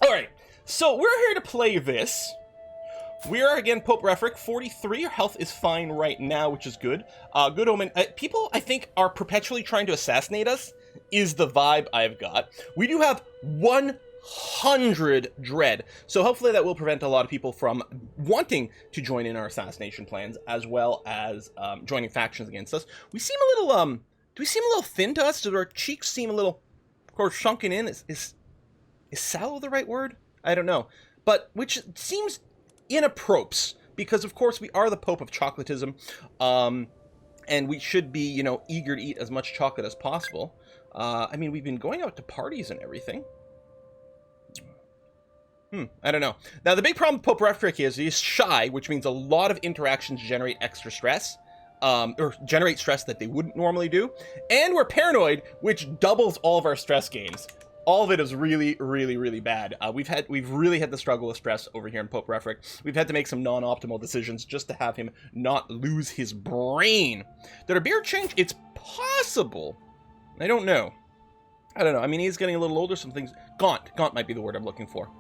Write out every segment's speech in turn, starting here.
Alright, so we're here to play this. We are, again, Pope Refric, 43. Our health is fine right now, which is good. Good omen. People, I think, are perpetually trying to assassinate us, is the vibe I've got. We do have 100 dread, so hopefully that will prevent a lot of people from wanting to join in our assassination plans, as well as joining factions against us. We seem a little, do we seem a little thin to us? Do our cheeks seem a little, of course, shrunken in? Is sallow the right word? I don't know. But, which seems inappropriate, because of course we are the Pope of Chocolatism, and we should be, you know, eager to eat as much chocolate as possible. I mean, we've been going out to parties and everything. I don't know. Now, the big problem with Pope Refric is he's shy, which means a lot of interactions generate extra stress, or generate stress that they wouldn't normally do, and we're paranoid, which doubles all of our stress gains. All of it is really, really, really bad. We've really had to struggle with stress over here in Pope Refric. We've had to make some non-optimal decisions just to have him not lose his brain. Did our beard change? It's possible. I don't know. I mean, he's getting a little older. Some things. Gaunt. Gaunt might be the word I'm looking for.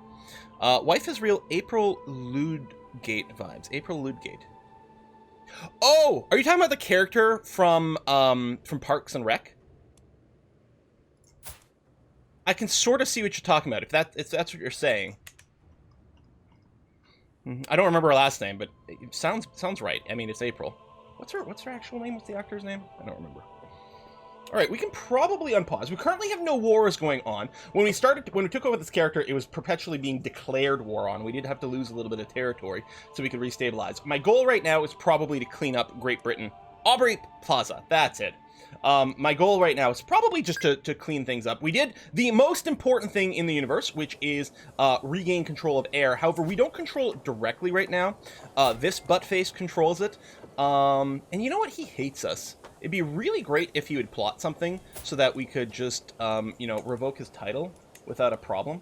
Wife is real. April Ludgate vibes. April Ludgate. Oh, are you talking about the character from Parks and Rec? I can sort of see what you're talking about, if that's what you're saying. I don't remember her last name, but it sounds right. I mean, it's April. What's her actual name? What's the actor's name? I don't remember. All right, we can probably unpause. We currently have no wars going on. When we took over this character, it was perpetually being declared war on. We did have to lose a little bit of territory so we could restabilize. My goal right now is probably to clean up Great Britain. Aubrey Plaza, that's it. My goal right now is probably just to clean things up. We did the most important thing in the universe, which is regain control of air. However, we don't control it directly right now. This buttface controls it. And you know what? He hates us. It'd be really great if he would plot something so that we could just, you know, revoke his title without a problem.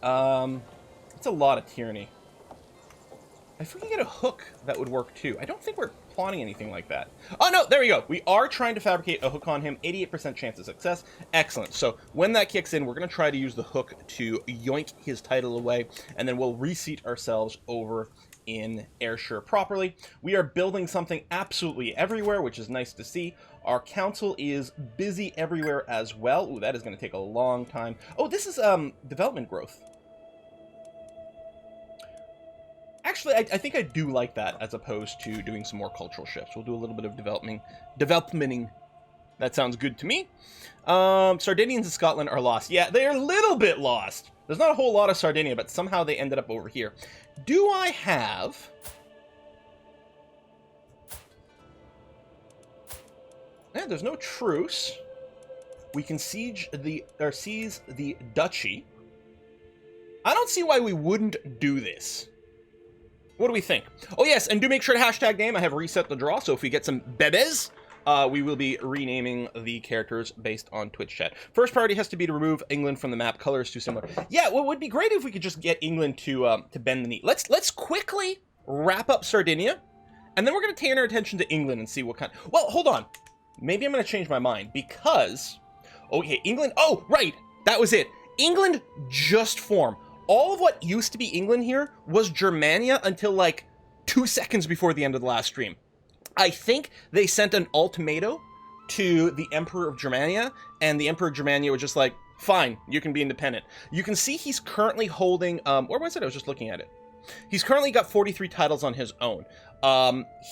It's a lot of tyranny. If we can get a hook, that would work too. I don't think we're plotting anything like that. Oh no, there we go. We are trying to fabricate a hook on him. 88% chance of success. Excellent. So when that kicks in, we're going to try to use the hook to yoink his title away, and then we'll reseat ourselves over in Ayrshire properly. We are building something absolutely everywhere, which is nice to see. Our council is busy everywhere as well. Ooh, that is going to take a long time. Oh, this is development growth. Actually, I think I do like that as opposed to doing some more cultural shifts. We'll do a little bit of developmenting. That sounds good to me. Sardinians in Scotland are lost. Yeah, they're a little bit lost. There's not a whole lot of Sardinia, but somehow they ended up over here. Do I have... Yeah, there's no truce. We can seize the duchy. I don't see why we wouldn't do this. What do we think? Oh yes, and do make sure to hashtag name. I have reset the draw, so if we get some bebes, we will be renaming the characters based on Twitch chat. First priority has to be to remove England from the map. Color is too similar. Yeah, well, it would be great if we could just get England to bend the knee. Let's quickly wrap up Sardinia, and then we're going to turn our attention to England and see what kind... Well, hold on. Maybe I'm going to change my mind, because... Okay, England... Oh, right! That was it. England just formed. All of what used to be England here was Germania until, like, 2 seconds before the end of the last stream. I think they sent an ultimatum to the Emperor of Germania, and the Emperor of Germania was just like, fine, you can be independent. You can see he's currently holding... where was it? I was just looking at it. He's currently got 43 titles on his own.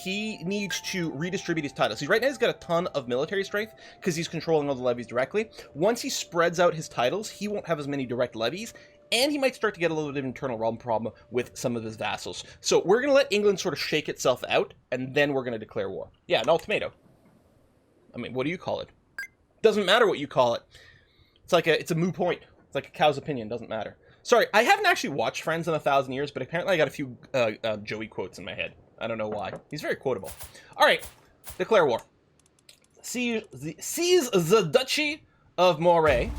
He needs to redistribute his titles. Right now he's got a ton of military strength because he's controlling all the levies directly. Once he spreads out his titles, he won't have as many direct levies, and he might start to get a little bit of internal realm problem with some of his vassals. So we're going to let England sort of shake itself out, and then we're going to declare war. Yeah, an ultimatum. I mean, what do you call it? Doesn't matter what you call it. It's a moot point. It's like a cow's opinion. Doesn't matter. Sorry, I haven't actually watched Friends in 1,000 years, but apparently I got a few Joey quotes in my head. I don't know why. He's very quotable. All right, declare war. Seize the Duchy of Moray.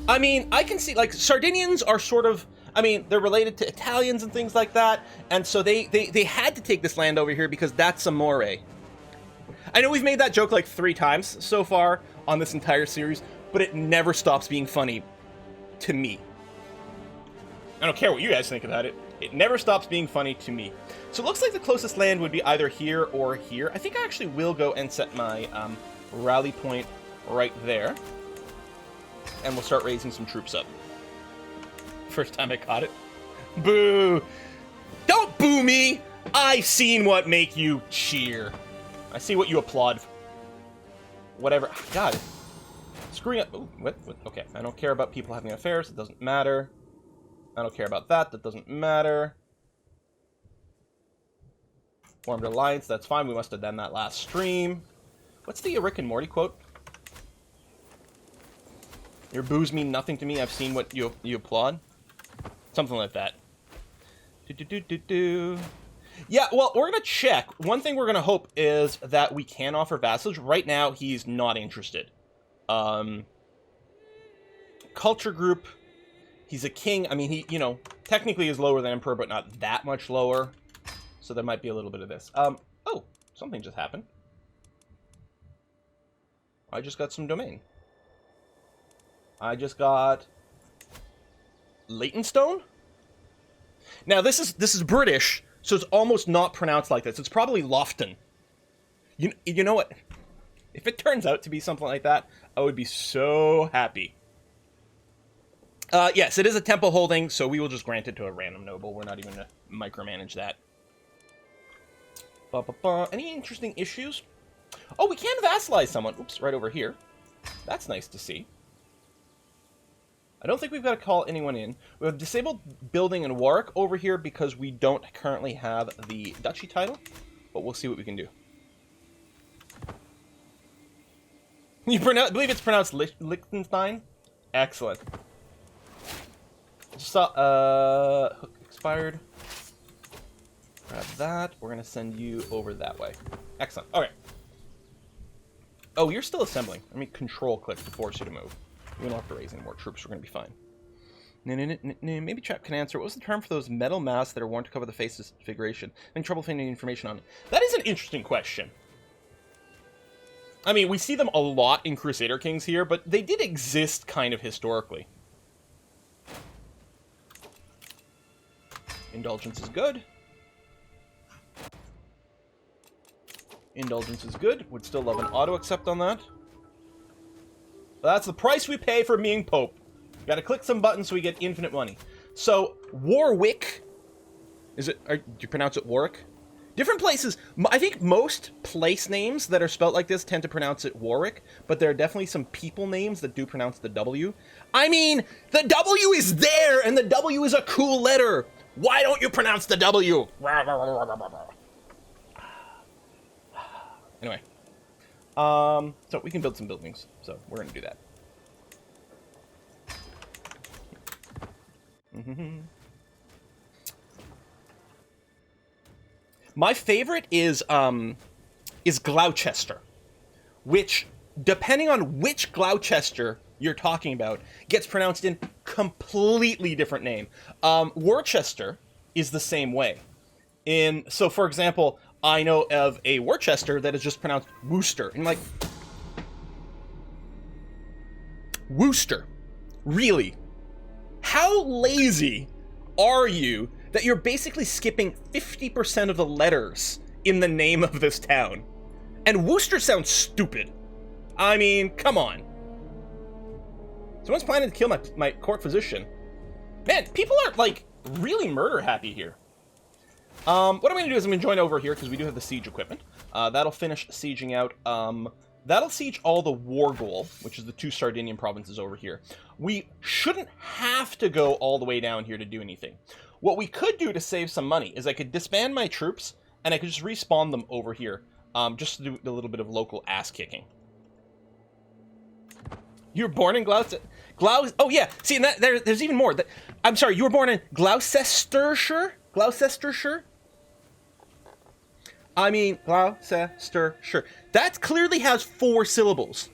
I mean, I can see, like, Sardinians are sort of, I mean, they're related to Italians and things like that, and so they had to take this land over here because that's a Moray. I know we've made that joke like 3 times so far on this entire series, but it never stops being funny to me. I don't care what you guys think about it. It never stops being funny to me. So it looks like the closest land would be either here or here. I think I actually will go and set my rally point right there. And we'll start raising some troops up. First time I caught it. Boo! Don't boo me! I've seen what make you cheer. I see what you applaud. Whatever. God. Screwing up. Ooh, what? Okay. I don't care about people having affairs. It doesn't matter. I don't care about that. That doesn't matter. Formed alliance. That's fine. We must have done that last stream. What's the Rick and Morty quote? Your boos mean nothing to me. I've seen what you applaud. Something like that. Yeah, well, we're going to check. One thing we're going to hope is that we can offer vassalage. Right now, he's not interested. Culture group. He's a king. I mean, he, technically is lower than emperor, but not that much lower. So there might be a little bit of this. Oh, something just happened. I just got some domain. I just got Leytonstone. Now this is British, so it's almost not pronounced like this. It's probably Lofton. You know what? If it turns out to be something like that, I would be so happy. Yes, it is a temple holding, so we will just grant it to a random noble. We're not even going to micromanage that. Any interesting issues? Oh, we can vassalize someone. Oops, right over here. That's nice to see. I don't think we've got to call anyone in. We have disabled building in Warwick over here because we don't currently have the duchy title, but we'll see what we can do. I believe it's pronounced Liechtenstein? Excellent. Just saw, hook expired. Grab that. We're going to send you over that way. Excellent. Okay. Oh, you're still assembling. Let me control click to force you to move. We don't have to raise any more troops. We're going to be fine. Maybe chat can answer. What was the term for those metal masks that are worn to cover the face disfiguration? Having trouble finding information on it. That is an interesting question. I mean, we see them a lot in Crusader Kings here, but they did exist kind of historically. Indulgence is good. Indulgence is good. Would still love an auto-accept on that. That's the price we pay for being Pope. Gotta click some buttons so we get infinite money. So, Warwick. Do you pronounce it Warwick? Different places. I think most place names that are spelt like this tend to pronounce it Warwick, but there are definitely some people names that do pronounce the W. I mean, the W is there, and the W is a cool letter. Why don't you pronounce the W? Anyway. So we can build some buildings, so we're going to do that. My favorite is Gloucester, which, depending on which Gloucester you're talking about, gets pronounced in completely different name. Worcester is the same way. So, for example, I know of a Worcester that is just pronounced Worcester. And like, Worcester? Really? How lazy are you that you're basically skipping 50% of the letters in the name of this town? And Worcester sounds stupid. I mean, come on. Someone's planning to kill my court physician. Man, people are, like, really murder happy here. What I'm going to do is I'm going to join over here because we do have the siege equipment. That'll finish sieging out. That'll siege all the war goal, which is the 2 Sardinian provinces over here. We shouldn't have to go all the way down here to do anything. What we could do to save some money is I could disband my troops and I could just respawn them over here, just to do a little bit of local ass kicking. You were born in Gloucester? Oh yeah, see, and there's even more. I'm sorry, you were born in Gloucestershire? Gloucestershire? I mean, Gloucestershire. That clearly has 4 syllables.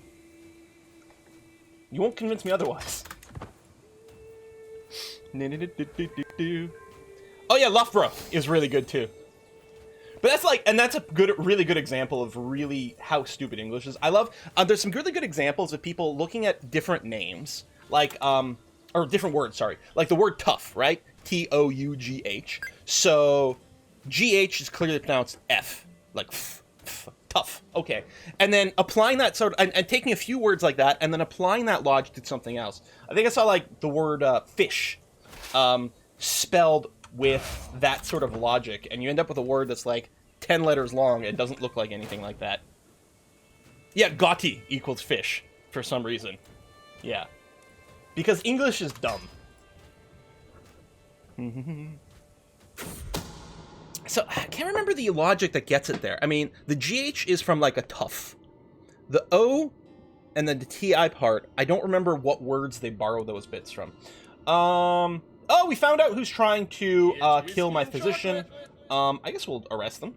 You won't convince me otherwise. Oh yeah, Loughborough is really good too. But that's like, and that's a good, really good example of really how stupid English is. I love, there's some really good examples of people looking at different names, like, or different words, sorry. Like the word tough, right? T-O-U-G-H. So, G-H is clearly pronounced F, like tough. Okay. And then applying that sort of, and taking a few words like that, and then applying that logic to something else. I think I saw like the word fish, spelled with that sort of logic, and you end up with a word that's like 10 letters long. It doesn't look like anything like that. Yeah, Gotti equals fish for some reason. Yeah. Because English is dumb. So, I can't remember the logic that gets it there. I mean, the GH is from like a tough. The O and then the TI part, I don't remember what words they borrow those bits from. Oh, we found out who's trying to kill my physician. I guess we'll arrest them.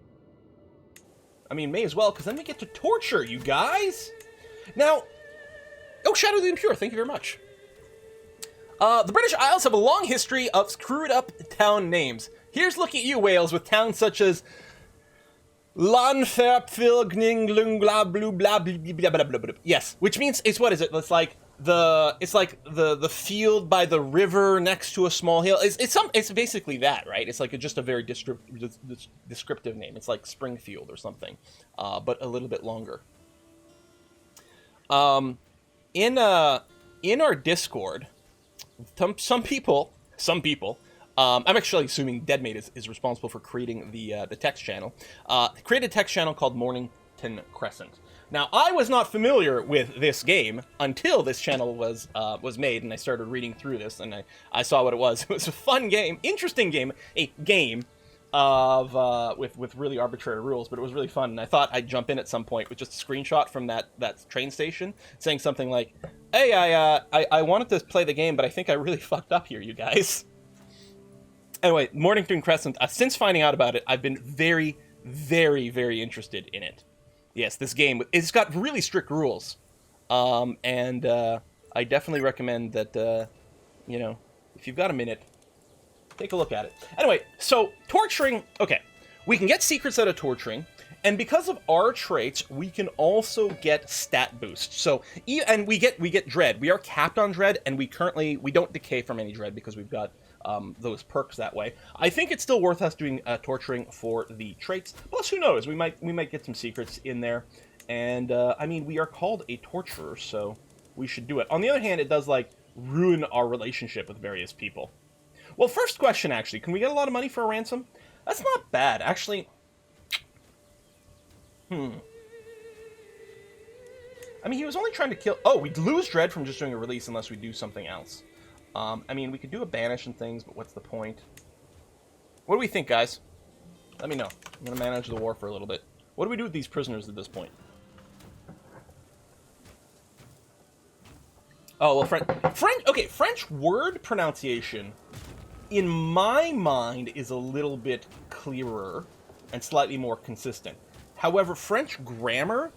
I mean, may as well, because then we get to torture you guys. Now, oh, Shadow of the Impure, thank you very much. The British Isles have a long history of screwed up town names. Here's looking at you, Wales, with towns such as Lanferpfilgninglungla. Yes, which means it's what is it? It's like the field by the river next to a small hill. It's basically that, right? It's like just a very descriptive name. It's like Springfield or something, but a little bit longer. In our Discord, some people. I'm actually assuming Deadmate is responsible for creating the text channel. Created a text channel called Mornington Crescent. Now, I was not familiar with this game until this channel was made, and I started reading through this, and I saw what it was. It was a fun game, interesting game, a game of with really arbitrary rules, but it was really fun, and I thought I'd jump in at some point with just a screenshot from that train station saying something like, "Hey, I wanted to play the game, but I think I really fucked up here, you guys." Anyway, Mornington Crescent, since finding out about it, I've been very, very, very interested in it. Yes, this game, it's got really strict rules. And I definitely recommend that, if you've got a minute, take a look at it. Anyway, so torturing, okay. We can get secrets out of torturing, and because of our traits, we can also get stat boosts. So, and we get dread. We are capped on dread, and we don't decay from any dread because we've got those perks that way. I think it's still worth us doing torturing for the traits. Plus, who knows? We might get some secrets in there. And I mean, we are called a torturer, so we should do it. On the other hand, it does like ruin our relationship with various people. Well, first question actually, can we get a lot of money for a ransom? That's not bad, actually. I mean, he was only trying to kill. Oh, we'd lose dread from just doing a release unless we do something else. I mean, we could do a banish and things, but what's the point? What do we think, guys? Let me know. I'm going to manage the war for a little bit. What do we do with these prisoners at this point? Oh, well, French word pronunciation, in my mind, is a little bit clearer and slightly more consistent. However, French grammar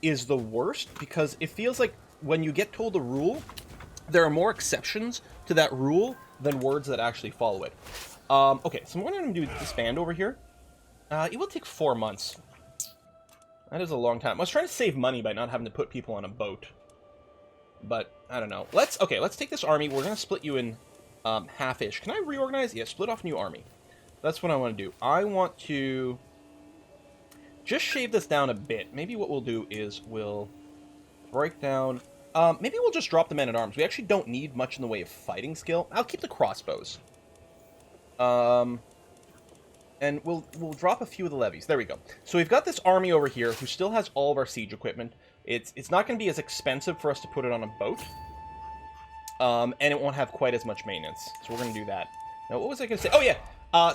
is the worst because it feels like when you get told a rule, there are more exceptions to that rule than words that actually follow it. Okay, so what I'm going to do is disband over here. It will take 4 months. That is a long time. I was trying to save money by not having to put people on a boat. But, I don't know. Let's take this army. We're going to split you in half-ish. Can I reorganize? Yeah, split off new army. That's what I want to do. I want to just shave this down a bit. Maybe what we'll do is we'll break down... maybe we'll just drop the men-at-arms. We actually don't need much in the way of fighting skill. I'll keep the crossbows. And we'll drop a few of the levies. There we go. So we've got this army over here who still has all of our siege equipment. It's not going to be as expensive for us to put it on a boat. And it won't have quite as much maintenance. So we're going to do that. Now, what was I going to say? Oh, yeah.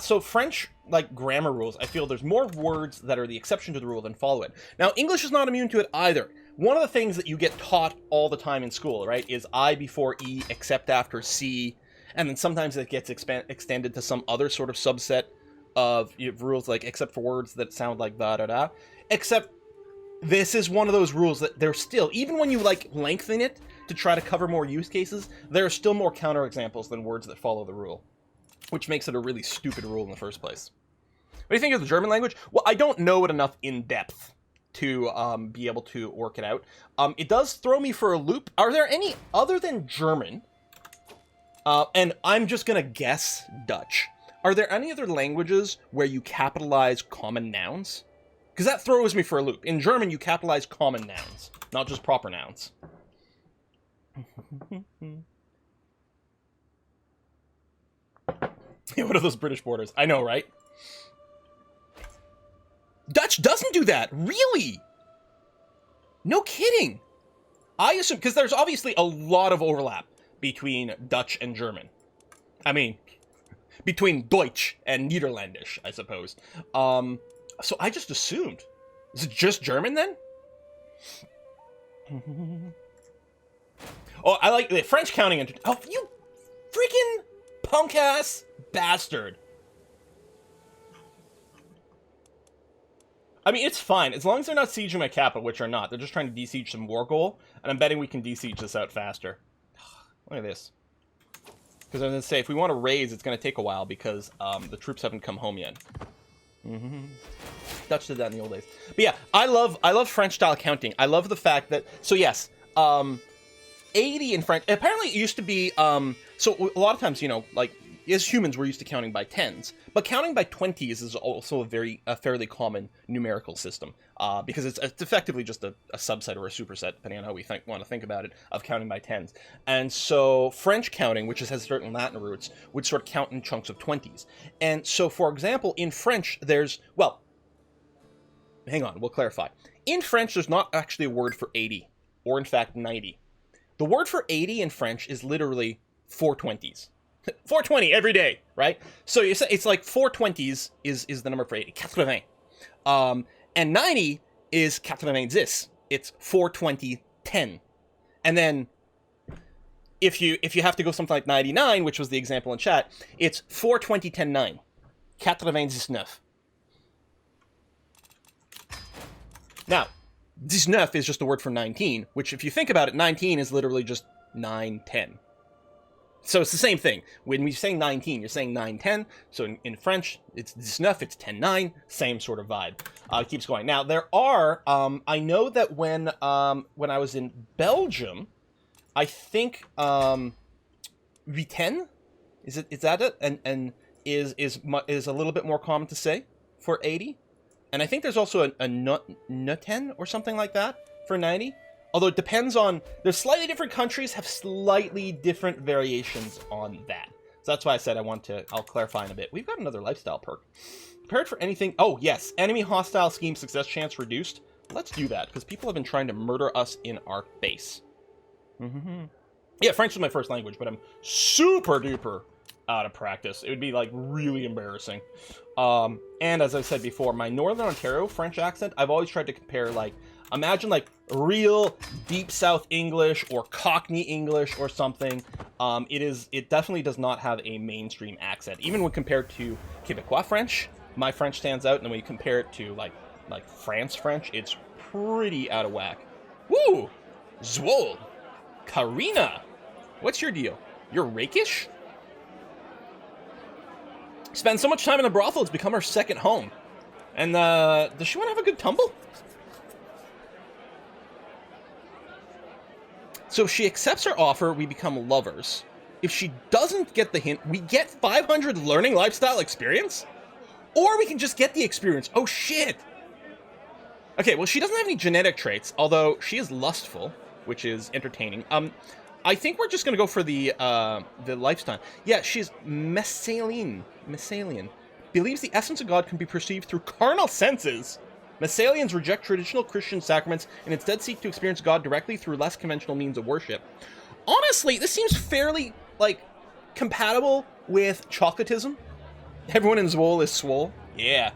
So French, like, grammar rules, I feel there's more words that are the exception to the rule than follow it. Now, English is not immune to it either. One of the things that you get taught all the time in school, right, is I before E, except after C, and then sometimes it gets extended to some other sort of subset of rules, like, except for words that sound like da-da-da. Except this is one of those rules that there's still, even when you, like, lengthen it to try to cover more use cases, there are still more counterexamples than words that follow the rule, which makes it a really stupid rule in the first place. What do you think of the German language? Well, I don't know it enough in depth to be able to work it out. It does throw me for a loop. Are there any other than German? And I'm just gonna guess Dutch. Are there any other languages where you capitalize common nouns? Because that throws me for a loop. In German, you capitalize common nouns, not just proper nouns. Yeah, what are those British borders? I know, right? Dutch doesn't do that. Really? No kidding. I assume, because there's obviously a lot of overlap between Dutch and German. I mean, between Deutsch and Niederländisch, I suppose. So I just assumed. Is it just German then? Oh, I like the French counting. Oh, you freaking punk-ass bastard. I mean, it's fine. As long as they're not sieging my capital, which are not. They're just trying to de-siege some war goal, and I'm betting we can de-siege this out faster. Look at this. Because I was going to say, if we want to raise, it's going to take a while because the troops haven't come home yet. Dutch did that in the old days. But yeah, I love French-style counting. I love the fact that... So yes, 80 in French... Apparently it used to be... So a lot of times, you know, like... As humans, we're used to counting by tens, but counting by 20s is also a fairly common numerical system, because it's effectively just a subset or a superset, depending on how we want to think about it, of counting by tens. And so French counting, which has certain Latin roots, would sort of count in chunks of 20s. And so, for example, in French, there's, well, hang on, we'll clarify. In French, there's not actually a word for 80, or in fact 90. The word for 80 in French is literally 420s. 420 every day, right? So you say it's like 420s is the number for 80, 80. And 90 is 90. It's 420 10. And then if you have to go something like 99, which was the example in chat, it's 420 10 9. 99. Now, 19 is just the word for 19, which if you think about it, 19 is literally just 9 10. So it's the same thing. When we say 19, you're saying 9-10. So in French, it's 19, it's 10-9. Same sort of vibe. It keeps going. Now, there are... I know that when I was in Belgium, I think... 8-10? Is that it? And is a little bit more common to say for 80. And I think there's also a 10 or something like that for 90. Although it depends on... There's slightly different countries have slightly different variations on that. So that's why I said I'll clarify in a bit. We've got another lifestyle perk. Prepared for anything... Oh, yes. Enemy hostile scheme success chance reduced. Let's do that, because people have been trying to murder us in our base. Yeah, French is my first language, but I'm super duper out of practice. It would be, like, really embarrassing. And as I said before, my Northern Ontario French accent, I've always tried to compare, like... Imagine, like, real deep South English or Cockney English or something. It definitely does not have a mainstream accent. Even when compared to Quebecois French, my French stands out. And then when you compare it to, like France French, it's pretty out of whack. Woo! Zwol! Karina! What's your deal? You're rakish? Spend so much time in the brothel, it's become her second home. And, does she want to have a good tumble? So if she accepts our offer, we become lovers. If she doesn't get the hint, we get 500 learning lifestyle experience? Or we can just get the experience. Oh, shit! Okay, well, she doesn't have any genetic traits, although she is lustful, which is entertaining. I think we're just gonna go for the lifestyle. Yeah, she's Messalian. Believes the essence of God can be perceived through carnal senses. Messalians reject traditional Christian sacraments and instead seek to experience God directly through less conventional means of worship. Honestly, this seems fairly, like, compatible with chocolatism. Everyone in Zwol is swole. Yeah.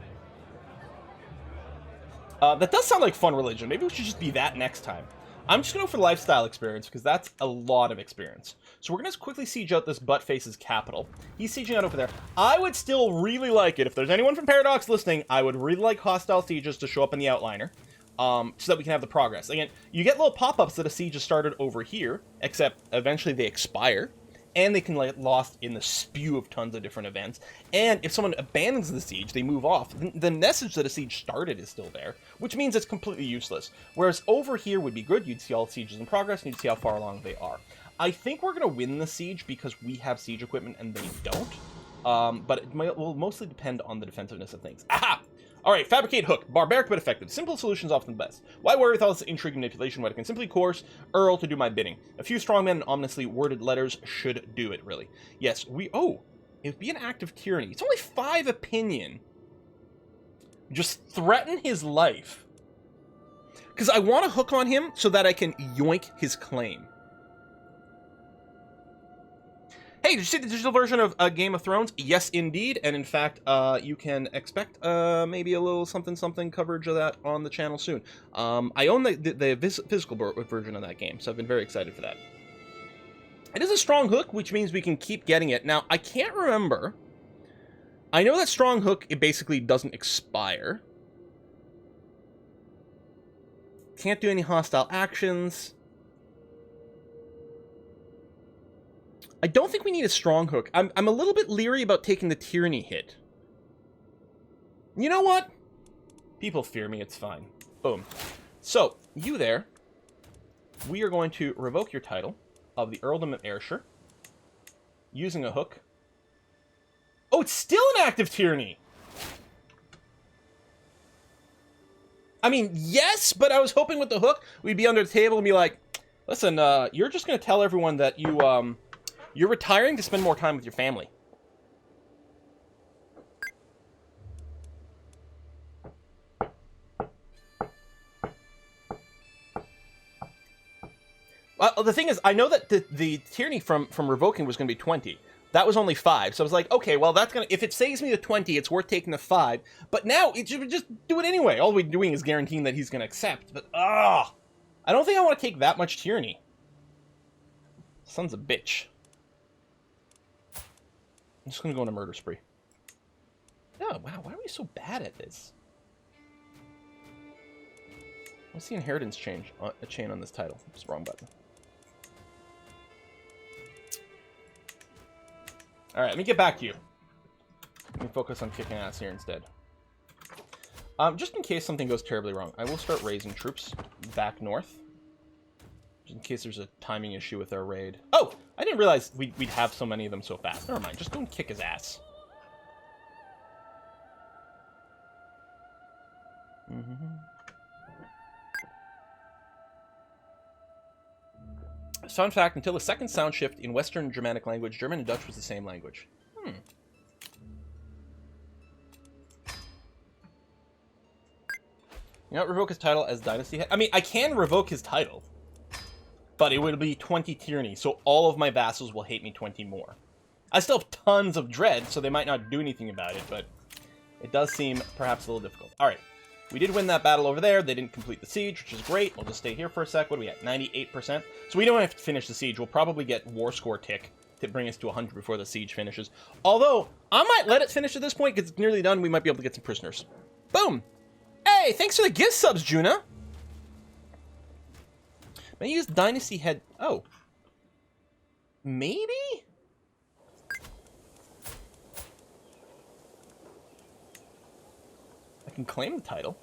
That does sound like fun religion. Maybe we should just be that next time. I'm just going to go for the lifestyle experience, because that's a lot of experience. So we're going to quickly siege out this Buttface's capital. He's sieging out over there. I would still really like it. If there's anyone from Paradox listening, I would really like hostile sieges to show up in the outliner, so that we can have the progress. Again, you get little pop-ups that a siege has started over here, except eventually they expire. and they can get lost in the spew of tons of different events. And if someone abandons the siege, they move off. The message that a siege started is still there, which means it's completely useless. Whereas over here would be good. You'd see all sieges in progress, and you'd see how far along they are. I think we're going to win the siege because we have siege equipment and they don't. But it will mostly depend on the defensiveness of things. Aha! Alright, fabricate hook. Barbaric but effective. Simple solutions often best. Why worry with all this intrigue and manipulation when I can simply coerce Earl to do my bidding? A few strongmen and ominously worded letters should do it, really. Yes, oh, it would be an act of tyranny. It's only 5 opinion. Just threaten his life. Because I want to hook on him so that I can yoink his claim. Hey, did you see the digital version of Game of Thrones? Yes, indeed. And in fact, you can expect maybe a little something coverage of that on the channel soon. I own the physical version of that game, so I've been very excited for that. It is a strong hook, which means we can keep getting it. Now, I can't remember. I know that strong hook, it basically doesn't expire. Can't do any hostile actions. I don't think we need a strong hook. I'm a little bit leery about taking the tyranny hit. You know what? People fear me, it's fine. Boom. So, you there. We are going to revoke your title of the Earldom of Ayrshire using a hook. Oh, it's still an act of tyranny! I mean, yes, but I was hoping with the hook, we'd be under the table and be like, listen, you're just going to tell everyone that you're retiring to spend more time with your family. Well, the thing is, I know that the tyranny from revoking was going to be 20. That was only 5. So I was like, okay, well, that's going to... If it saves me the 20, it's worth taking the 5. But now, it should just do it anyway. All we're doing is guaranteeing that he's going to accept. But, I don't think I want to take that much tyranny. Son's a bitch. I'm just going to go on a murder spree. Oh, wow. Why are we so bad at this? What's the inheritance chain on this title? It's the wrong button. Alright, let me get back to you. Let me focus on kicking ass here instead. Just in case something goes terribly wrong, I will start raising troops back north. Just in case there's a timing issue with our raid. Oh! I didn't realize we'd have so many of them so fast. Never mind, just go and kick his ass. Fun fact, until the second sound shift in Western Germanic language, German and Dutch was the same language. You know, revoke his title as dynasty head. I mean, I can revoke his title. But it would be 20 tyranny, so all of my vassals will hate me 20 more. I still have tons of dread, so they might not do anything about it, but it does seem perhaps a little difficult. Alright, we did win that battle over there. They didn't complete the siege, which is great. We'll just stay here for a sec. What are we at? 98%. So we don't have to finish the siege. We'll probably get war score tick to bring us to 100 before the siege finishes. Although, I might let it finish at this point, because it's nearly done. We might be able to get some prisoners. Boom! Hey, thanks for the gift subs, Juna! May I use Dynasty Head... Oh. Maybe? I can claim the title.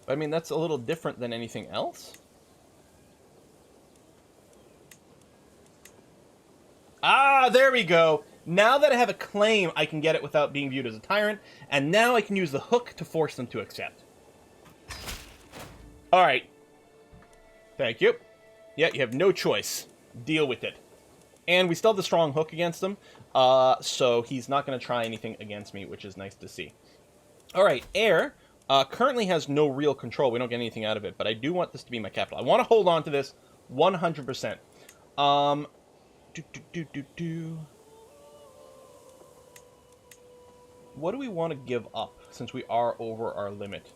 But, I mean, that's a little different than anything else. Ah, there we go! Now that I have a claim, I can get it without being viewed as a tyrant, and now I can use the hook to force them to accept. Alright. Thank you. Yeah, you have no choice. Deal with it. And we still have the strong hook against him, so he's not going to try anything against me, which is nice to see. Alright, Ayr currently has no real control. We don't get anything out of it, but I do want this to be my capital. I want to hold on to this 100%. What do we want to give up, since we are over our limit?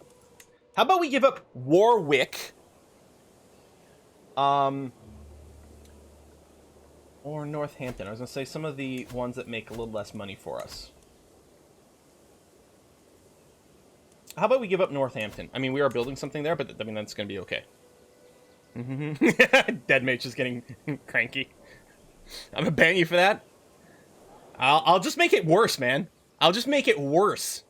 How about we give up Warwick? Or Northampton. I was going to say some of the ones that make a little less money for us. How about we give up Northampton? I mean, we are building something there, but I mean, that's going to be okay. Dead Mate's just getting cranky. I'm going to ban you for that. I'll just make it worse, man. I'll just make it worse.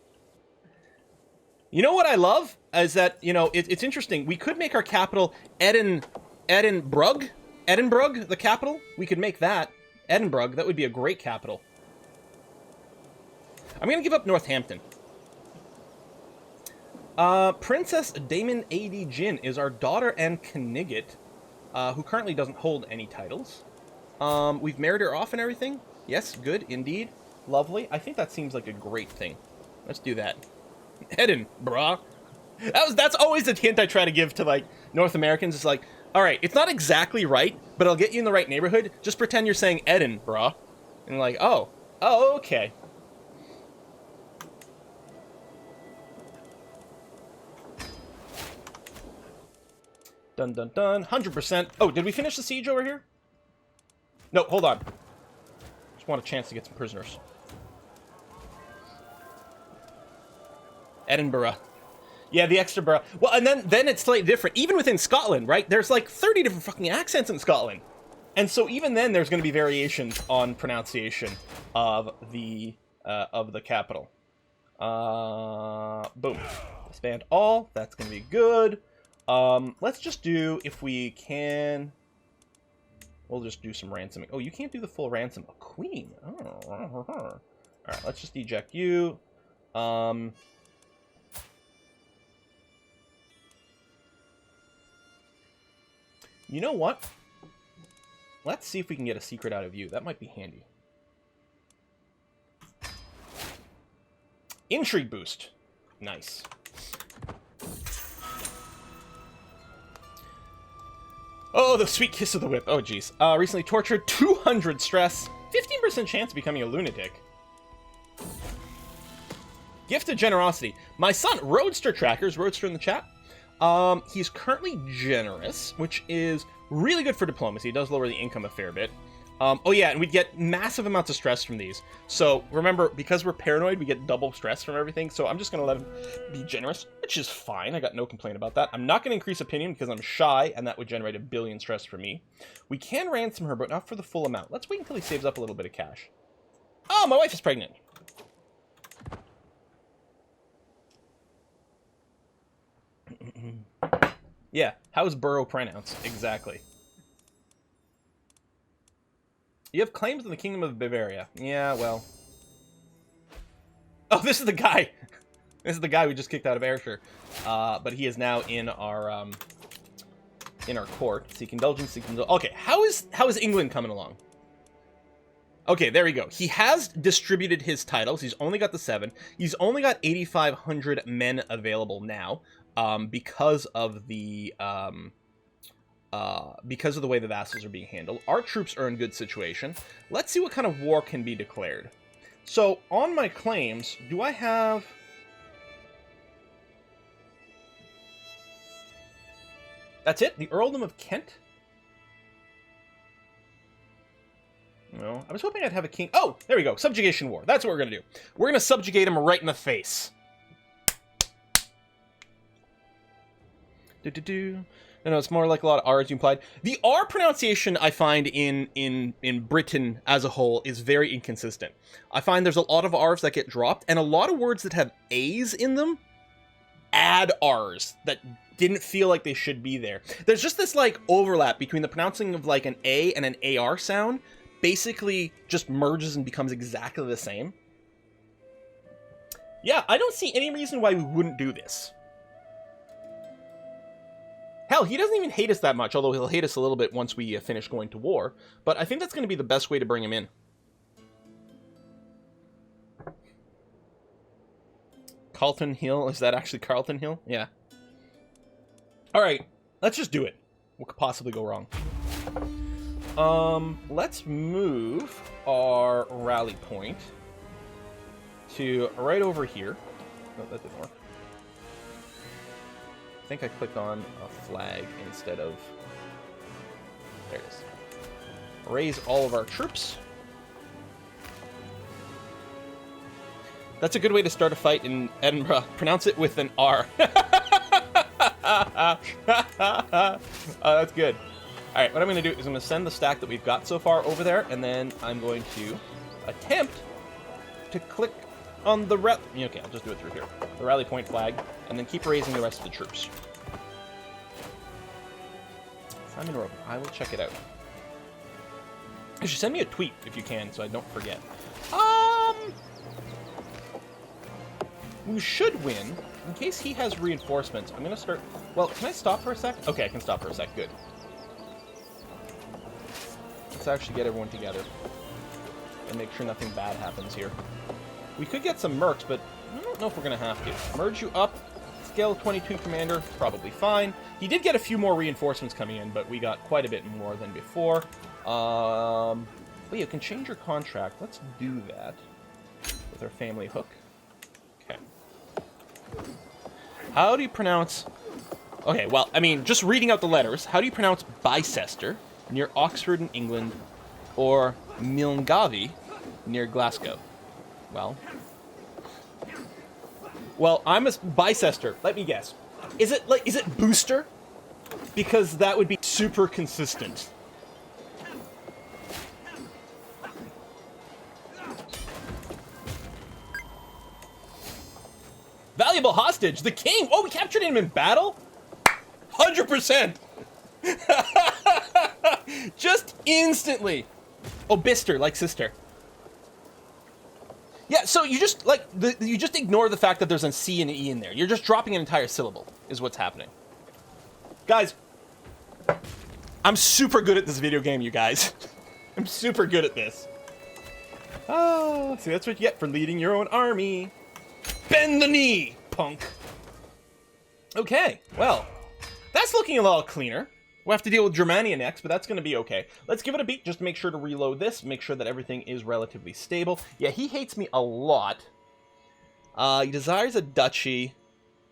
You know what I love? Is that, you know, it's interesting. We could make our capital Edinburgh, the capital. We could make that Edinburgh. That would be a great capital. I'm going to give up Northampton. Princess Damon A.D. Jin is our daughter and Knigget, who currently doesn't hold any titles. We've married her off and everything. Yes, good, indeed. Lovely. I think that seems like a great thing. Let's do that. Edinburgh. That's always the hint I try to give to, like, North Americans. It's like, all right, it's not exactly right, but I'll get you in the right neighborhood. Just pretend you're saying Edinburgh. And like, oh, okay. Dun, dun, dun. 100%. Oh, did we finish the siege over here? No, hold on. Just want a chance to get some prisoners. Edinburgh. Yeah, the extra borough. Well, and then it's slightly different. Even within Scotland, right? There's like 30 different fucking accents in Scotland. And so even then there's going to be variations on pronunciation of the capital. Boom. Disband all. That's going to be good. Let's just do, if we can, we'll just do some ransoming. Oh, you can't do the full ransom. A queen. Oh. All right, let's just eject you. You know what? Let's see if we can get a secret out of you. That might be handy. Intrigue boost. Nice. Oh, the sweet kiss of the whip. Oh, jeez. Recently tortured, 200 stress, 15% chance of becoming a lunatic. Gift of generosity. My son, Roadster Trackers, Roadster in the chat. He's currently generous, which is really good for diplomacy. It does lower the income a fair bit. Oh yeah, and we get massive amounts of stress from these. So remember, because we're paranoid, we get double stress from everything. So I'm just going to let him be generous, which is fine. I got no complaint about that. I'm not going to increase opinion because I'm shy, and that would generate 1 billion stress for me. We can ransom her, but not for the full amount. Let's wait until he saves up a little bit of cash. Oh, my wife is pregnant. Yeah, how's borough pronounced? Exactly. You have claims in the Kingdom of Bavaria. Yeah, well. Oh, this is the guy. This is the guy we just kicked out of Ayrshire. But he is now in our court. Seek indulgence, okay, how is England coming along? Okay, there we go. He has distributed his titles. He's only got the 7. He's only got 8,500 men available now. Because of the way the vassals are being handled. Our troops are in good situation. Let's see what kind of war can be declared. So, on my claims, do I have... That's it? The Earldom of Kent? No, I was hoping I'd have a king... Oh, there we go. Subjugation War. That's what we're going to do. We're going to subjugate him right in the face. No, it's more like a lot of R's you implied. The R pronunciation I find in Britain as a whole is very inconsistent. I find there's a lot of R's that get dropped, and a lot of words that have A's in them add R's that didn't feel like they should be there. There's just this like overlap between the pronouncing of like an A and an AR sound, basically just merges and becomes exactly the same. Yeah, I don't see any reason why we wouldn't do this. Hell, he doesn't even hate us that much, although he'll hate us a little bit once we finish going to war. But I think that's going to be the best way to bring him in. Carlton Hill? Is that actually Carlton Hill? Yeah. Alright, let's just do it. What could possibly go wrong? Let's move our rally point to right over here. Oh, that didn't work. I think I clicked on a flag instead of... There it is. Raise all of our troops. That's a good way to start a fight in Edinburgh. Pronounce it with an R. That's good. All right, what I'm going to do is I'm going to send the stack that we've got so far over there, and then I'm going to attempt to click on the okay, I'll just do it through here. The rally point flag, and then keep raising the rest of the troops. Simon Rogan, I will check it out. You should send me a tweet if you can, so I don't forget. We should win. In case he has reinforcements, I'm going to start... Well, can I stop for a sec? Okay, I can stop for a sec. Good. Let's actually get everyone together and make sure nothing bad happens here. We could get some mercs, but I don't know if we're going to have to. Merge you up. Scale 22 commander, probably fine. He did get a few more reinforcements coming in, but we got quite a bit more than before. But you can change your contract. Let's do that with our family hook. Okay. How do you pronounce... Okay, well, I mean, just reading out the letters, how do you pronounce Bicester near Oxford in England or Milngavie near Glasgow? Well, I'm a Bicester. Let me guess. Is it Booster? Because that would be super consistent. Valuable hostage, the king. Oh, we captured him in battle? 100%. Just instantly. Oh, Bister, like sister. Yeah, so you just, you just ignore the fact that there's a C and an E in there. You're just dropping an entire syllable, is what's happening. Guys, I'm super good at this video game, you guys. I'm super good at this. Oh, see, that's what you get for leading your own army. Bend the knee, punk. Okay, well, that's looking a lot cleaner. We'll have to deal with Germania next, but that's going to be okay. Let's give it a beat. Just make sure to reload this. Make sure that everything is relatively stable. Yeah, he hates me a lot. He desires a duchy.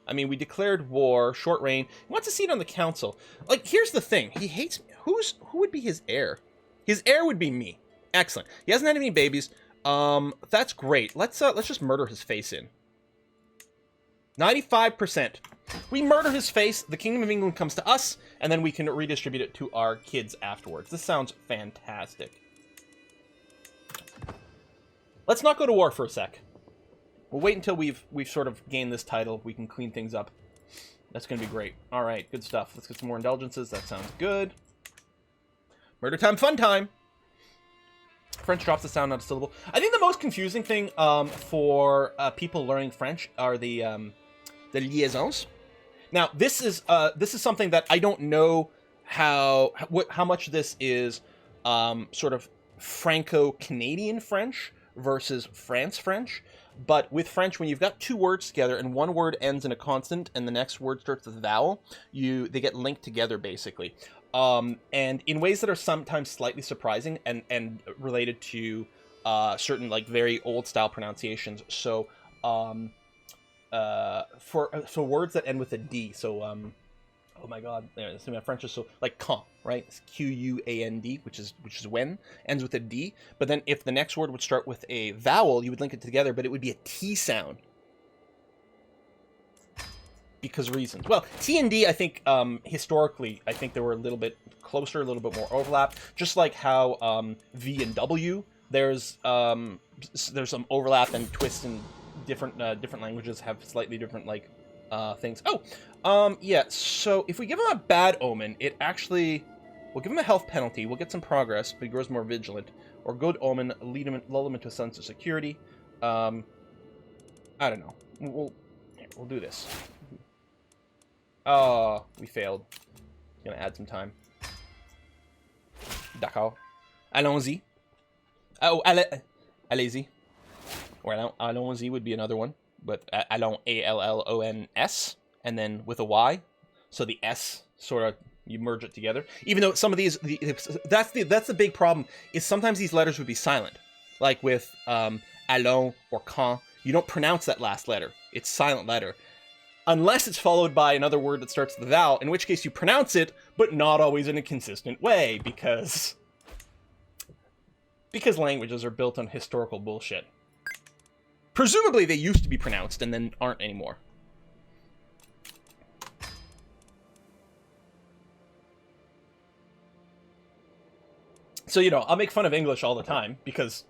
I mean, we declared war, short reign. He wants a seat on the council. Like, here's the thing. He hates me. Who would be his heir? His heir would be me. Excellent. He hasn't had any babies. That's great. Let's just murder his face in. 95%. We murder his face, the Kingdom of England comes to us, and then we can redistribute it to our kids afterwards. This sounds fantastic. Let's not go to war for a sec. We'll wait until we've sort of gained this title. We can clean things up. That's going to be great. All right, good stuff. Let's get some more indulgences. That sounds good. Murder time, fun time. French drops the sound, not a syllable. I think the most confusing thing for people learning French are the liaisons. Now, this is something that I don't know how much this is sort of Franco-Canadian French versus France French. But with French, when you've got two words together and one word ends in a consonant and the next word starts with a vowel, they get linked together basically. And in ways that are sometimes slightly surprising and related to certain like very old style pronunciations. So for words that end with a D, so oh my god, my French is so like quand, right? It's Q-U-A-N-D, which is when, ends with a D. But then if the next word would start with a vowel, you would link it together, but it would be a T sound. Because reasons. Well, T and D, I think historically, I think they were a little bit closer, a little bit more overlap. Just like how V and W, there's some overlap and twists, and different languages have slightly different like things. Yeah. So if we give him a bad omen, we'll give him a health penalty. We'll get some progress, but he grows more vigilant. Or good omen, lull him into a sense of security. I don't know. We'll do this. Oh, we failed. It's gonna add some time. D'accord. Allons-y. Oh, allez-y. Or allons-y would be another one. But allons, A-L-L-O-N-S, and then with a Y. So the S sort of, you merge it together. Even though some of these, that's the big problem, is sometimes these letters would be silent. Like with allons or quand, you don't pronounce that last letter. It's silent letter. Unless it's followed by another word that starts with the vowel, in which case you pronounce it, but not always in a consistent way, because languages are built on historical bullshit. Presumably they used to be pronounced and then aren't anymore. So, you know, I'll make fun of English all the time because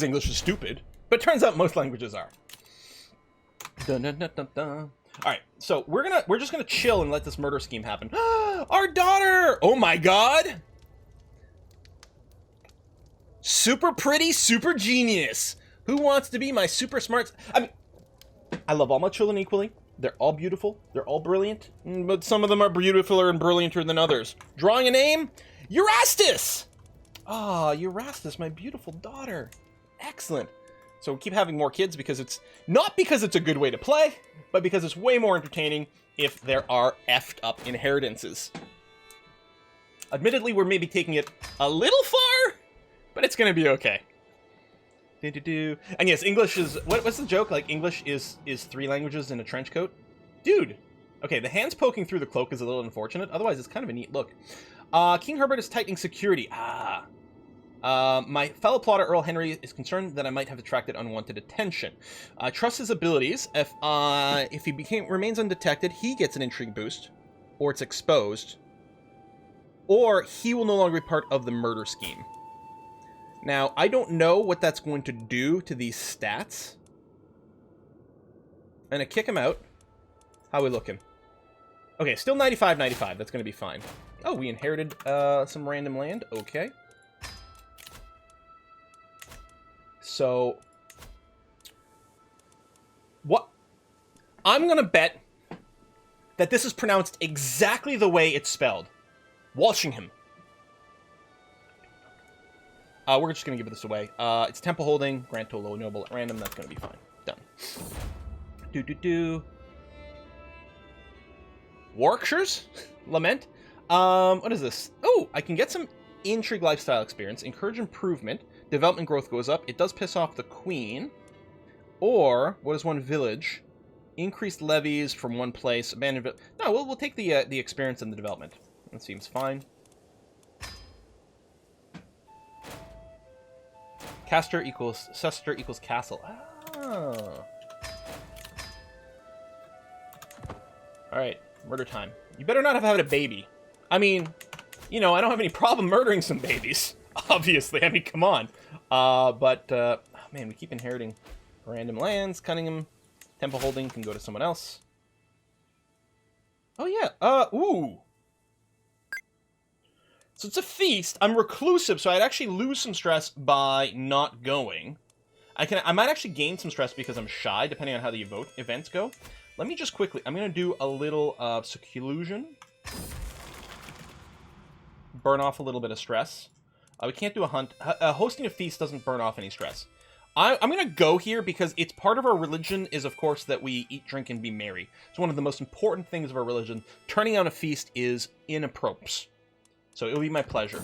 English is stupid, but it turns out most languages are. Dun, dun, dun, dun, dun. All right, so we're just gonna chill and let this murder scheme happen. Our daughter! Oh my god! Super pretty, super genius. Who wants to be my super smart? I mean, I love all my children equally. They're all beautiful. They're all brilliant. But some of them are beautifuler and brillianter than others. Drawing a name? Eurastus! Ah, Eurastus, my beautiful daughter. Excellent. So we keep having more kids because it's... Not because it's a good way to play, but because it's way more entertaining if there are effed up inheritances. Admittedly, we're maybe taking it a little far, but it's going to be okay. And yes, English is... What's the joke? Like, English is 3 languages in a trench coat? Dude! Okay, the hands poking through the cloak is a little unfortunate. Otherwise, it's kind of a neat look. King Herbert is tightening security. My fellow plotter Earl Henry is concerned that I might have attracted unwanted attention. I trust his abilities. If he remains undetected, he gets an intrigue boost, or it's exposed, or he will no longer be part of the murder scheme. Now, I don't know what that's going to do to these stats. And I kick him out. How are we looking? Okay, still 95-95. That's going to be fine. Oh, we inherited some random land. Okay. So, what? I'm going to bet that this is pronounced exactly the way it's spelled. Walshingham. We're just going to give this away. It's temple holding. Grant to a low noble at random. That's going to be fine. Done. Warwickshire's Lament. What is this? Oh, I can get some intrigue lifestyle experience. Encourage improvement. Development growth goes up. It does piss off the queen. Or, what is one village? Increased levies from one place. Abandoned village. No, we'll take the experience and the development. That seems fine. Castor equals castle. Oh. Alright, murder time. You better not have had a baby. I mean, you know, I don't have any problem murdering some babies. Obviously, I mean, come on. Oh, man, we keep inheriting random lands. Cunningham, temple holding can go to someone else. Oh, yeah. Ooh. So it's a feast. I'm reclusive, so I'd actually lose some stress by not going. I might actually gain some stress because I'm shy, depending on how the events go. Let me just quickly... I'm going to do a little seclusion. Burn off a little bit of stress. We can't do a hunt. Hosting a feast doesn't burn off any stress. I'm going to go here because it's part of our religion is, of course, that we eat, drink, and be merry. It's one of the most important things of our religion. Turning on a feast is inappropriate. So it'll be my pleasure.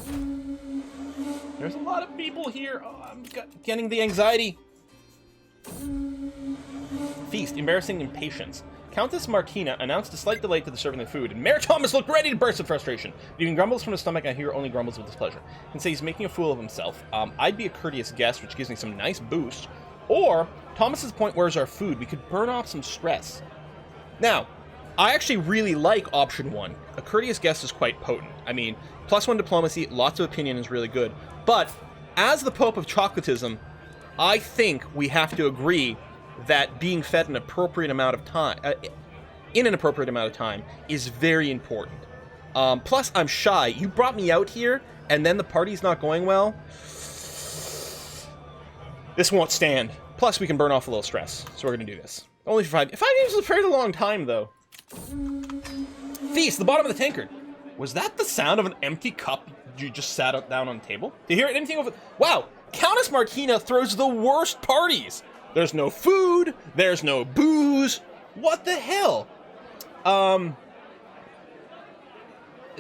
There's a lot of people here. Oh, I'm getting the anxiety. Feast, embarrassing impatience. Countess Martina announced a slight delay to the serving of food, and Mayor Thomas looked ready to burst with frustration. But even grumbles from his stomach, I hear only grumbles with displeasure. He can say he's making a fool of himself. I'd be a courteous guest, which gives me some nice boost. Or, Thomas's point, where's our food? We could burn off some stress. Now, I actually really like option 1. A courteous guest is quite potent. I mean, +1 diplomacy, lots of opinion is really good. But, as the Pope of Chocolatism, I think we have to agree that being fed an appropriate amount of time, in an appropriate amount of time, is very important. Plus, I'm shy. You brought me out here, and then the party's not going well. This won't stand. Plus, we can burn off a little stress, so we're going to do this. Only for 5 games is a fairly long time, though. Feast, the bottom of the tankard. Was that the sound of an empty cup you just sat down on the table? Did you hear anything over... Wow, Countess Martina throws the worst parties. There's no food. There's no booze. What the hell? To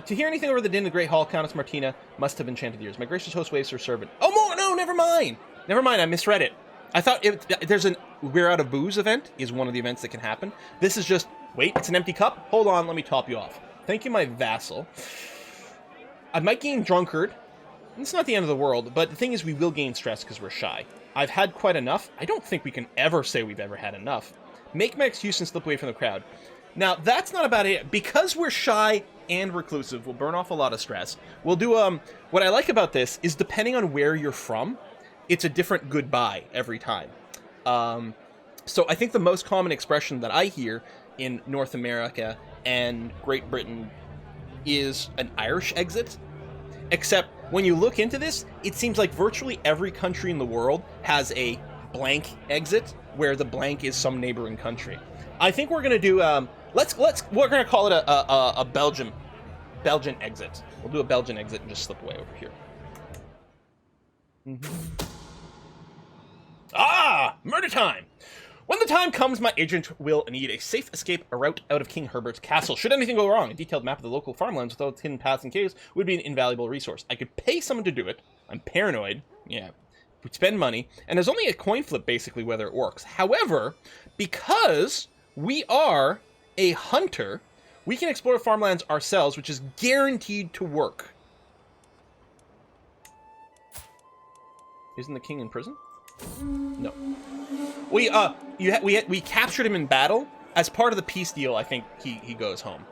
hear anything over the din of the Great Hall, Countess Martina must have enchanted ears. My gracious host waves her servant. Oh, no, never mind. Never mind, I misread it. I thought there's an We're Out of Booze event is one of the events that can happen. This is just, wait, it's an empty cup? Hold on, let me top you off. Thank you, my vassal. I might gain drunkard. It's not the end of the world, but the thing is we will gain stress because we're shy. I've had quite enough. I don't think we can ever say we've ever had enough. Make my excuse and slip away from the crowd. Now, that's not a bad idea. Because we're shy and reclusive, we'll burn off a lot of stress. We'll do, what I like about this is depending on where you're from, it's a different goodbye every time. So I think the most common expression that I hear in North America and Great Britain is an Irish exit. Except when you look into this, it seems like virtually every country in the world has a blank exit where the blank is some neighboring country. I think we're gonna do we're gonna call it a Belgian exit. We'll do a Belgian exit and just slip away over here. Ah, murder time! When the time comes, my agent will need a safe escape, a route out of King Herbert's castle. Should anything go wrong, a detailed map of the local farmlands with all its hidden paths and caves would be an invaluable resource. I could pay someone to do it. I'm paranoid. Yeah. We'd spend money. And there's only a coin flip, basically, whether it works. However, because we are a hunter, we can explore farmlands ourselves, which is guaranteed to work. Isn't the king in prison? No. We captured him in battle. As part of the peace deal, I think he goes home.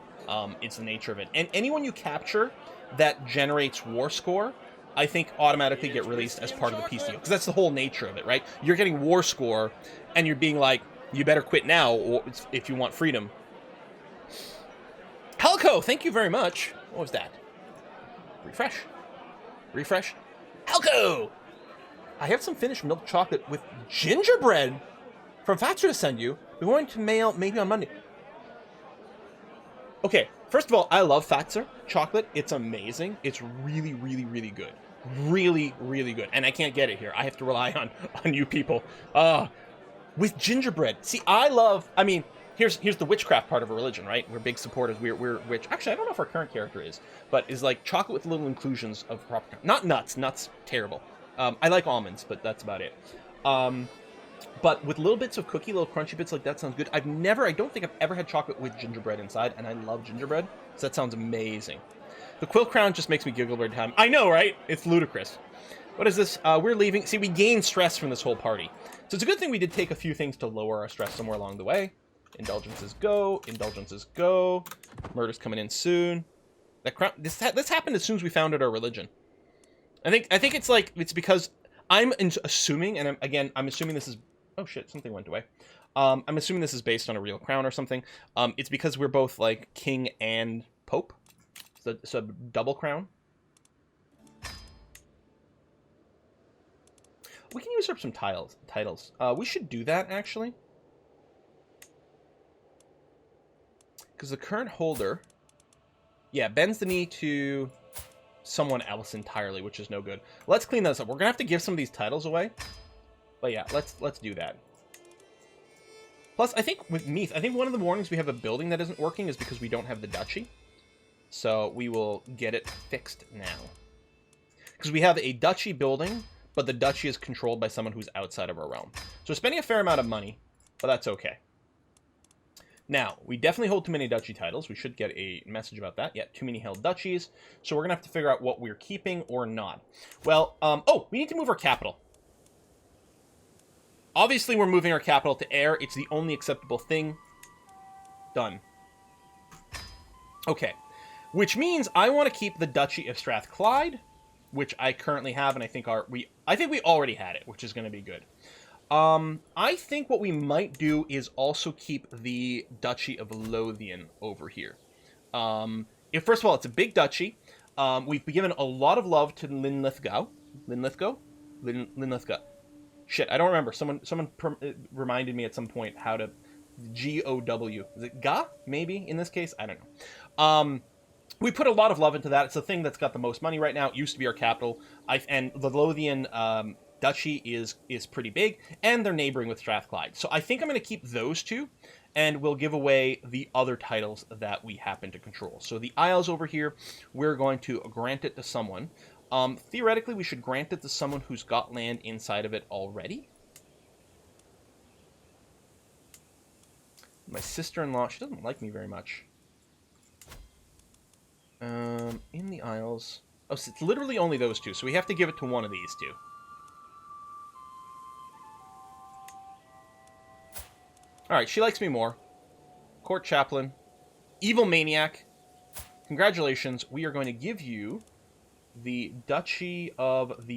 It's the nature of it. And anyone you capture that generates war score, I think automatically get released as part of the peace deal. Because that's the whole nature of it, right? You're getting war score, and you're being like, you better quit now or if you want freedom. Halco, thank you very much. What was that? Refresh. Refresh. Halco! I have some finished milk chocolate with gingerbread from Fatser to send you. We're going to mail maybe on Monday. Okay, first of all, I love Fatser chocolate. It's amazing. It's really, really, really good. Really, really good. And I can't get it here. I have to rely on you people. With gingerbread. See, I mean, here's the witchcraft part of a religion, right? We're big supporters. We're witch. Actually, I don't know if our current character is, but is like chocolate with little inclusions of proper. Not nuts. Nuts, terrible. I like almonds, but that's about it. But with little bits of cookie, little crunchy bits like that sounds good. I don't think I've ever had chocolate with gingerbread inside, and I love gingerbread, so that sounds amazing. The quill crown just makes me giggle every time. I know, right? It's ludicrous. What is this? We're leaving. See, we gain stress from this whole party. So it's a good thing we did take a few things to lower our stress somewhere along the way. Indulgences go. Indulgences go. Murder's coming in soon. That crown. This happened as soon as we founded our religion. I think it's because I'm assuming, and I'm assuming this is. Oh shit! Something went away. I'm assuming this is based on a real crown or something. It's because we're both like king and pope. So double crown. We can usurp some titles. We should do that actually, because the current holder, bends the knee to someone else entirely, which is no good. Let's clean those up. We're gonna have to give some of these titles away, but yeah, let's do that. Plus, I think with Meath, I think one of the warnings we have a building that isn't working is because we don't have the duchy. So we will get it fixed now. Because we have a duchy building, but the duchy is controlled by someone who's outside of our realm. So we're spending a fair amount of money, but that's okay. Now, we definitely hold too many duchy titles. We should get a message about that. Yeah, too many held duchies. So we're going to have to figure out what we're keeping or not. Well, we need to move our capital. Obviously, we're moving our capital to Ayr. It's the only acceptable thing. Done. Okay. Which means I want to keep the Duchy of Strathclyde, which I currently have, and I think we already had it, which is going to be good. I think what we might do is also keep the Duchy of Lothian over here. First of all, it's a big duchy. We've given a lot of love to Linlithgow. Linlithgow. Shit, I don't remember. Someone reminded me at some point how to G-O-W. Is it Ga? Maybe in this case? I don't know. We put a lot of love into that. It's the thing that's got the most money right now. It used to be our capital. And the Lothian duchy is pretty big, and they're neighboring with Strathclyde. So I think I'm going to keep those two, and we'll give away the other titles that we happen to control. So the Isles over here, we're going to grant it to someone. Theoretically, we should grant it to someone who's got land inside of it already. My sister-in-law, she doesn't like me very much. In the Isles, Oh, so it's literally only those two, so we have to give it to one of these two. Alright, she likes me more. Court Chaplain. Evil Maniac. Congratulations, we are going to give you the Duchy of the